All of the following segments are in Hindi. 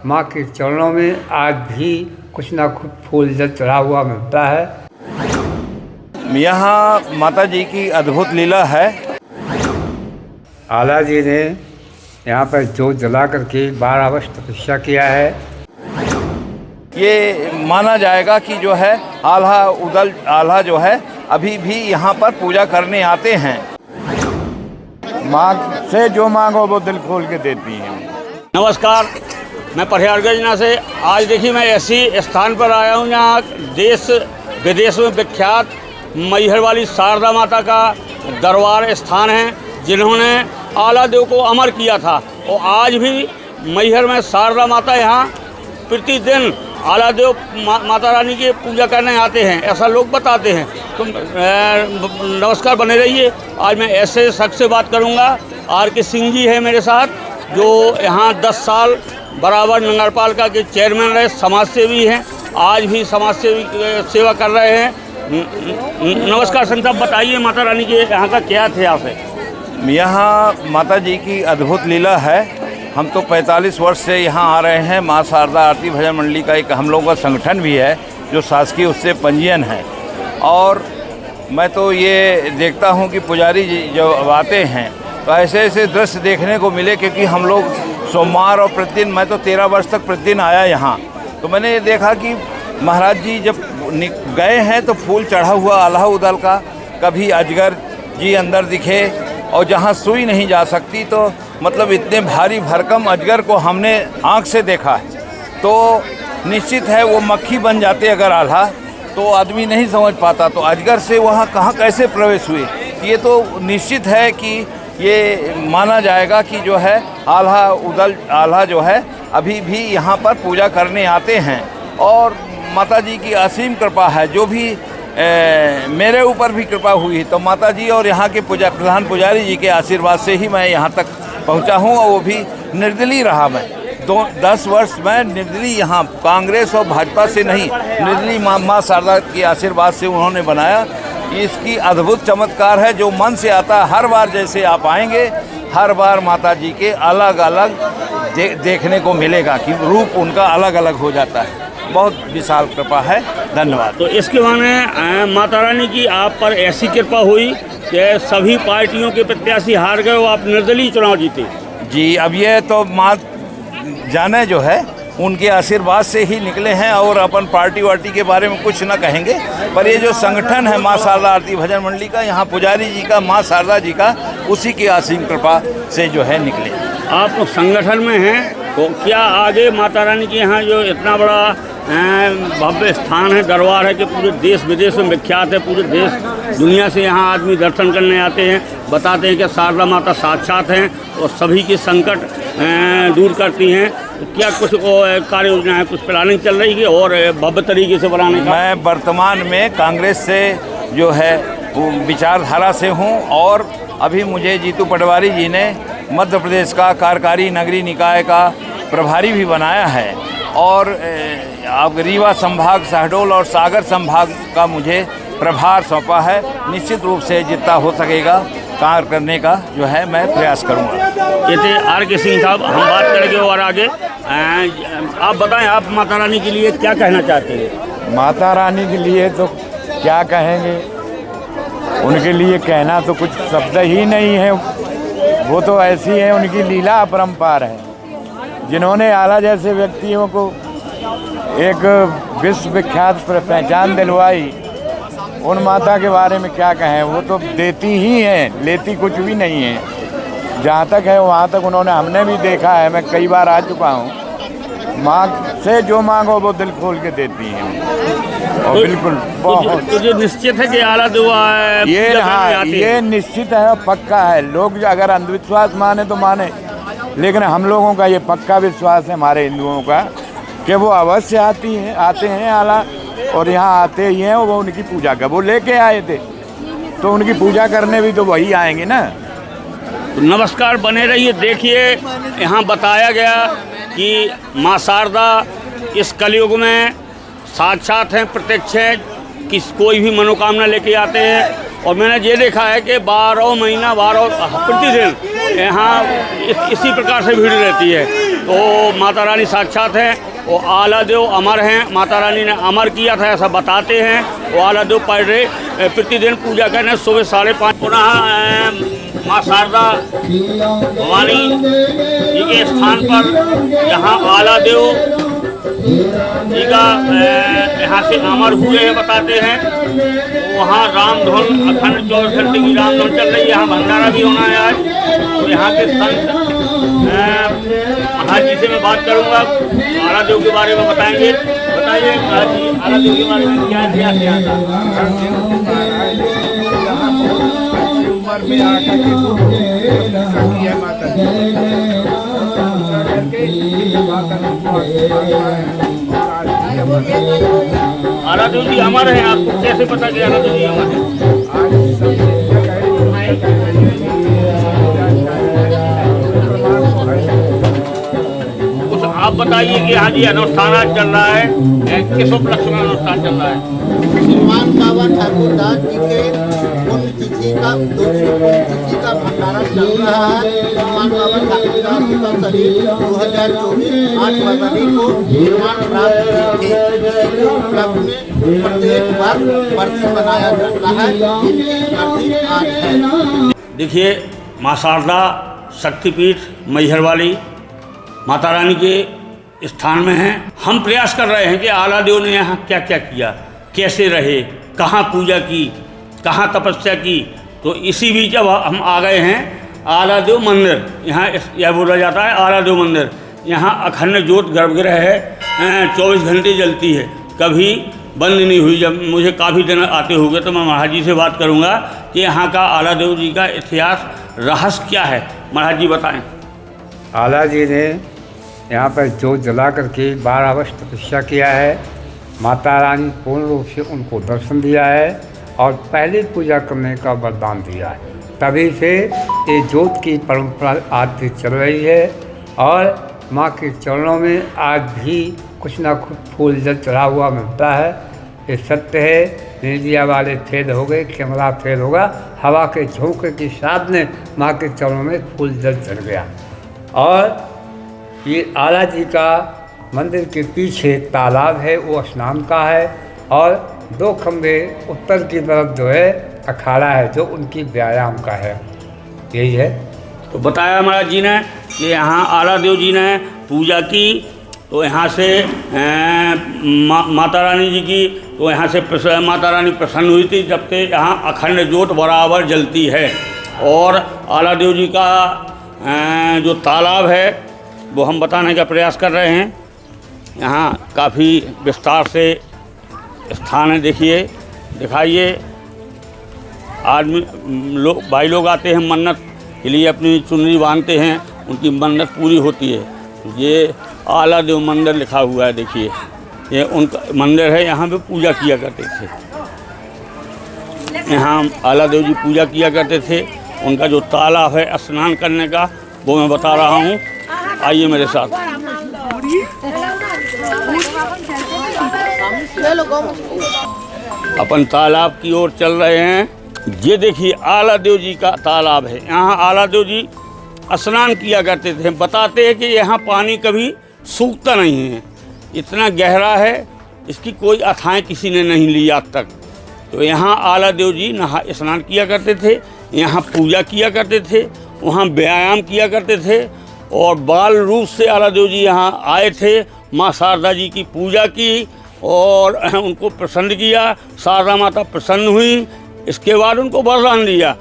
माँ के चरणों में आज भी कुछ ना कुछ फूल जल चढ़ा हुआ मिलता है। यहाँ माता जी की अद्भुत लीला है। आला जी ने यहाँ पर जोत जला करके 12 वर्ष तपस्या किया है। ये माना जाएगा कि जो है आल्हा जो है अभी भी यहाँ पर पूजा करने आते हैं। माँ से जो मांगो वो दिल खोल के देती हैं। नमस्कार, मैं प्रयागराज से आज देखिए मैं ऐसी स्थान पर आया हूँ जहाँ देश विदेश में विख्यात मैहर वाली शारदा माता का दरबार स्थान है, जिन्होंने आला देव को अमर किया था। और आज भी मैहर में शारदा माता यहाँ प्रतिदिन आला देव माता रानी की पूजा करने आते हैं, ऐसा लोग बताते हैं। तो नमस्कार, बने रहिए। आज मैं ऐसे शख्स से बात करूँगा। RK सिंह जी है मेरे साथ, जो यहाँ 10 साल बराबर नगरपालिका के चेयरमैन रहे, समाज सेवी हैं, आज भी समाज सेवा कर रहे हैं। नमस्कार संत साहब, बताइए माता रानी के यहाँ का क्या इतिहास है? यहाँ माता जी की अद्भुत लीला है। हम तो 45 वर्ष से यहाँ आ रहे हैं। माँ शारदा आरती भजन मंडली का एक हम लोगों का संगठन भी है जो शासकीय उससे पंजीयन है। और मैं तो ये देखता हूँ कि पुजारी जी जो आते हैं तो ऐसे ऐसे दृश्य देखने को मिले, क्योंकि हम लोग सोमवार और प्रतिदिन, मैं तो 13 वर्ष तक प्रतिदिन आया यहाँ, तो मैंने ये देखा कि महाराज जी जब गए हैं तो फूल चढ़ा हुआ आल्हा उदल का, कभी अजगर जी अंदर दिखे, और जहाँ सुई नहीं जा सकती, तो मतलब इतने भारी भरकम अजगर को हमने आँख से देखा है। तो निश्चित है वो मक्खी बन जाते अगर आल्हा, तो आदमी नहीं समझ पाता तो अजगर से वहाँ कहाँ कैसे प्रवेश हुए। ये तो निश्चित है कि ये माना जाएगा कि जो है आल्हा जो है अभी भी यहाँ पर पूजा करने आते हैं। और माता जी की असीम कृपा है। जो भी मेरे ऊपर भी कृपा हुई तो माता जी और यहाँ के प्रधान पुजारी जी के आशीर्वाद से ही मैं यहाँ तक पहुँचा हूँ, और वो भी निर्दलीय रहा। मैं 10 वर्ष मैं निर्दलीय यहाँ कांग्रेस और भाजपा से नहीं, निर्दलीय माँ शारदा के आशीर्वाद से उन्होंने बनाया। इसकी अद्भुत चमत्कार है जो मन से आता है। हर बार जैसे आप आएंगे, हर बार माता जी के अलग अलग देखने को मिलेगा कि रूप उनका अलग अलग हो जाता है। बहुत विशाल कृपा है। धन्यवाद। तो इसके माने माता रानी की आप पर ऐसी कृपा हुई कि सभी पार्टियों के प्रत्याशी हार गए और आप निर्दलीय चुनाव जीते? जी, अब ये तो माँ जाने जो है उनके आशीर्वाद से ही निकले हैं, और अपन पार्टी वार्टी के बारे में कुछ ना कहेंगे। पर ये जो संगठन है माँ शारदा आरती भजन मंडली का, यहाँ पुजारी जी का, माँ शारदा जी का, उसी की असीम कृपा से जो है निकले। आप संगठन में हैं, तो क्या आगे माता रानी के यहाँ जो इतना बड़ा भव्य स्थान है, दरबार है, कि पूरे देश विदेश में विख्यात है, पूरे देश दुनिया से यहाँ आदमी दर्शन करने आते हैं, बताते हैं कि शारदा माता साक्षात हैं और सभी के संकट दूर करती हैं। तो क्या कुछ कार्य योजना है, कुछ प्लानिंग चल रही है और भव्य तरीके से बनाने का? मैं वर्तमान में कांग्रेस से जो है विचारधारा से हूँ, और अभी मुझे जीतू पटवारी जी ने मध्य प्रदेश का कार्यकारी नगरीय निकाय का प्रभारी भी बनाया है, और अब रीवा संभाग, शहडोल और सागर संभाग का मुझे प्रभार सौंपा है। निश्चित रूप से जितना हो सकेगा कार्य करने का जो है मैं प्रयास करूंगा। ये थे RK सिंह साहब। हम बात करेंगे और आगे। आप बताएं, आप माता रानी के लिए क्या कहना चाहते हैं? माता रानी के लिए तो क्या कहेंगे, उनके लिए कहना तो कुछ शब्द ही नहीं है। वो तो ऐसी है, उनकी लीला अपरंपार है, जिन्होंने आला जैसे व्यक्तियों को एक विश्व विख्यात पहचान दिलवाई। उन माता के बारे में क्या कहें, वो तो देती ही हैं, लेती कुछ भी नहीं है। जहाँ तक है वहाँ तक उन्होंने, हमने भी देखा है, मैं कई बार आ चुका हूँ। माँ से जो मांगो वो दिल खोल के देती हैं, और बिल्कुल बहुत। तो जो निश्चित है कि आला देव ये निश्चित है, पक्का है। लोग अगर अंधविश्वास माने तो माने, लेकिन हम लोगों का ये पक्का विश्वास है, हमारे हिंदुओं का, कि वो अवश्य आते हैं आला, और यहाँ आते ही हैं। वो उनकी पूजा का वो लेके आए थे, तो उनकी पूजा करने भी तो वही आएंगे ना। तो नमस्कार, बने रहिए। देखिए, यहाँ बताया गया कि माँ शारदा इस कलयुग में साक्षात हैं, प्रत्यक्ष हैं। कोई भी मनोकामना लेके आते हैं और मैंने ये देखा है कि 12 महीना 12 प्रतिदिन यहाँ इसी प्रकार से भीड़ रहती है। तो माता रानी साक्षात हैं, वो आला देव अमर हैं, माता रानी ने अमर किया था ऐसा बताते हैं। वो आला देव प्रतिदिन पूजा करने सुबह 5:30 पुनः माँ शारदा भवानी जी के स्थान पर यहाँ आला देव जी का यहाँ से अमर हुए हैं बताते हैं। वहाँ रामधुन अखंड 24 घंटे की रामधुन चल रही है। यहाँ भंडारा भी होना है आज। तो यहाँ के संत महाराज जी से मैं बात करूँगा, आला देव के बारे में बताएंगे। बताइए महाराज जी, आला देव के बारे में क्या इतिहास यहाँ आला देव जी अमर है? आपको कैसे पता कि आला देव जी अमर है? कुछ आप बताइए कि हाँ जी अनुष्ठान आज चल रहा है, किस उपलक्ष्य में अनुष्ठान चल रहा है? श्रीमान बाबा ठाकुर दास जी के पुण्यतिथि का दूसरी पुण्यतिथि का भंडारा चल रहा है। श्रीमान बाबा ठाकुर दास जी का शरीर 2024 8 फरवरी को निर्माण प्राप्त हुए थे। इसी उपलक्ष्य में प्रत्येक वर्ष बरसी मनाया जाता है। इनकी बरसी आज है। देखिए, माँ शारदा शक्तिपीठ मैहर वाली माता रानी के स्थान में हैं। हम प्रयास कर रहे हैं कि आला देव ने यहाँ क्या क्या किया, कैसे रहे, कहाँ पूजा की, कहाँ तपस्या की। तो इसी बीच अब हम आ गए हैं आला देव मंदिर। यहाँ यह बोला जाता है आला देव मंदिर। यहाँ अखंड ज्योत गर्भगृह है, 24 घंटे जलती है, कभी बंद नहीं हुई। जब मुझे काफ़ी दिन आते होंगे तो मैं महाराज जी से बात करूँगा कि यहाँ का आला देव जी का इतिहास रहस्य क्या है। महाराज जी बताएं। आला जी ने यहाँ पर जोत जला करके 12 वर्ष तपस्या किया है। माता रानी पूर्ण रूप से उनको दर्शन दिया है और पहली पूजा करने का वरदान दिया है। तभी से ये जोत की परंपरा आज भी चल रही है और माँ के चरणों में आज भी कुछ ना कुछ फूल जल चढ़ा हुआ मिलता है। ये सत्य है। मीडिया वाले फेल हो गए, कैमरा फेल होगा, हवा के झोंके के साथ में माँ के चरणों में फूल जल चढ़ गया। और ये आला जी का मंदिर के पीछे तालाब है, वो स्नान का है। और 2 खंभे उत्तर की तरफ जो है अखाड़ा है, जो उनकी व्यायाम का है। यही है। तो बताया महाराज जी ने कि यहाँ आला देव जी ने पूजा की तो यहाँ से माता रानी जी की, तो यहाँ से माता रानी प्रसन्न हुई थी, जब से यहाँ अखंड ज्योत बराबर जलती है। और आला देव जी का जो तालाब है वो हम बताने का प्रयास कर रहे हैं। यहाँ काफ़ी विस्तार से स्थान है। देखिए, दिखाइए। आदमी भाई लोग आते हैं, मन्नत के लिए अपनी चुनरी बांधते हैं, उनकी मन्नत पूरी होती है। ये आला देव मंदिर लिखा हुआ है। देखिए, ये उनका मंदिर है, यहाँ पे पूजा किया करते थे। यहाँ आला देव जी पूजा किया करते थे। उनका जो तालाब है स्नान करने का, वो मैं बता रहा हूँ। आइए मेरे साथ। अपन तालाब की ओर चल रहे हैं। ये देखिए आला देव जी का तालाब है। यहाँ आला देव जी स्नान किया करते थे। बताते हैं कि यहाँ पानी कभी सूखता नहीं है, इतना गहरा है, इसकी कोई अथाएँ किसी ने नहीं ली आज तक। तो यहाँ आला देव जी स्नान किया करते थे, यहाँ पूजा किया करते थे, वहाँ व्यायाम किया करते थे। और बाल रूप से आला देव जी यहाँ आए थे, माँ शारदा जी की पूजा की और उनको प्रसन्न किया। शारदा माता प्रसन्न हुई, इसके बाद उनको वरदान दिया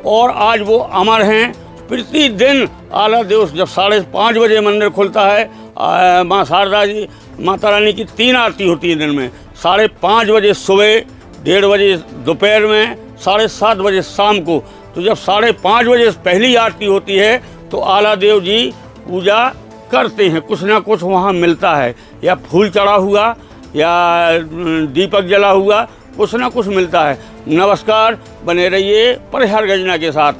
और आज वो अमर हैं। प्रतिदिन आला देव जब 5:30 बजे मंदिर खुलता है, माँ शारदा जी माता रानी की 3 आरती होती है दिन में। 5:30 बजे सुबह, 1:30 बजे दोपहर में, 7:30 बजे शाम को। तो जब 5:30 बजे पहली आरती होती है तो आला देव जी पूजा करते हैं। कुछ ना कुछ वहाँ मिलता है, या फूल चढ़ा हुआ या दीपक जला हुआ, कुछ ना कुछ मिलता है। नमस्कार, बने रहिए परिहार गर्जना के साथ।